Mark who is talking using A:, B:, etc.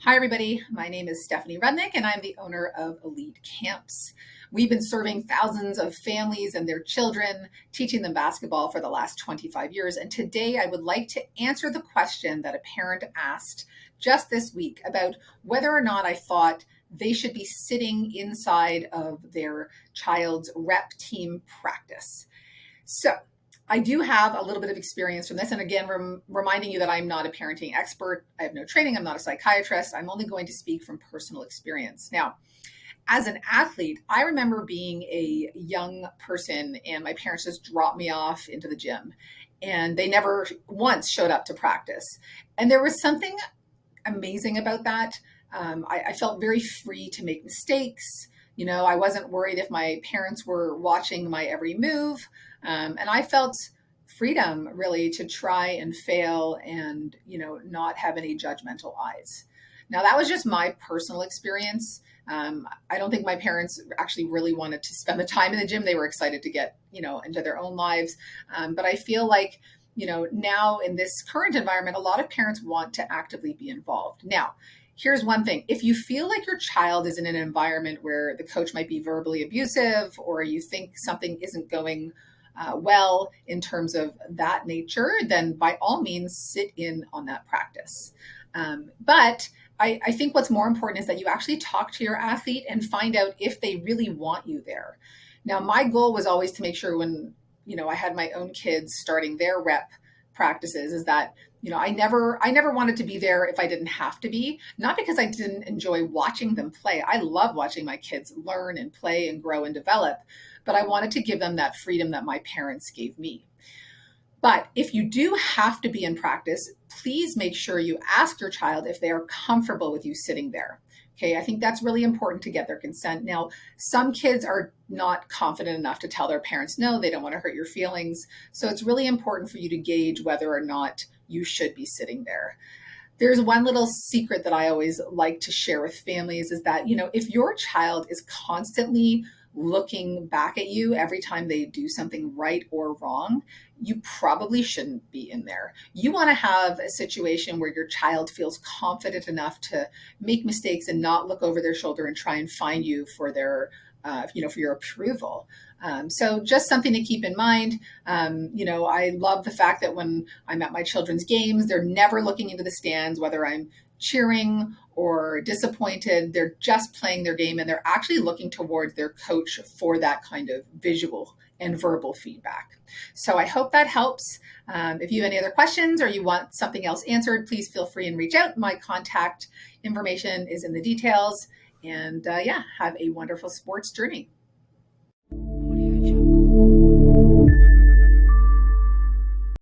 A: Hi, everybody. My name is Stephanie Rudnick, and I'm the owner of Elite Camps. We've been serving thousands of families and their children, teaching them basketball for the last 25 years. And today I would like to answer the question that a parent asked just this week about whether or not I thought they should be sitting inside of their child's rep team practice. So, I do have a little bit of experience from this. And again, reminding you that I'm not a parenting expert. I have no training. I'm not a psychiatrist. I'm only going to speak from personal experience. Now, as an athlete, I remember being a young person and my parents just dropped me off into the gym and they never once showed up to practice. And there was something amazing about that. I felt very free to make mistakes. I wasn't worried if my parents were watching my every move. And I felt freedom really to try and fail and, not have any judgmental eyes. Now, that was just my personal experience. I don't think my parents actually really wanted to spend the time in the gym. They were excited to get, into their own lives. But I feel like, now in this current environment, a lot of parents want to actively be involved. Now, here's one thing. If you feel like your child is in an environment where the coach might be verbally abusive or you think something isn't going well in terms of that nature, then by all means sit in on that practice. But I think what's more important is that you actually talk to your athlete and find out if they really want you there. Now, my goal was always to make sure when, I had my own kids starting their rep practices is that, I never wanted to be there if I didn't have to be, not because I didn't enjoy watching them play. I love watching my kids learn and play and grow and develop, but I wanted to give them that freedom that my parents gave me. But if you do have to be in practice, please make sure you ask your child if they are comfortable with you sitting there. Okay, I think that's really important to get their consent. Now, some kids are not confident enough to tell their parents no, they don't want to hurt your feelings. So it's really important for you to gauge whether or not you should be sitting there. There's one little secret that I always like to share with families is that, if your child is constantly looking back at you every time they do something right or wrong, you probably shouldn't be in there. You want to have a situation where your child feels confident enough to make mistakes and not look over their shoulder and try and find you for their, for your approval. So just something to keep in mind. I love the fact that when I'm at my children's games, they're never looking into the stands, whether I'm cheering or disappointed. They're just playing their game and they're actually looking towards their coach for that kind of visual and verbal feedback. So I hope that helps. If you have any other questions or you want something else answered, please feel free and reach out. My contact information is in the details. And have a wonderful sports journey. Audio Jungle.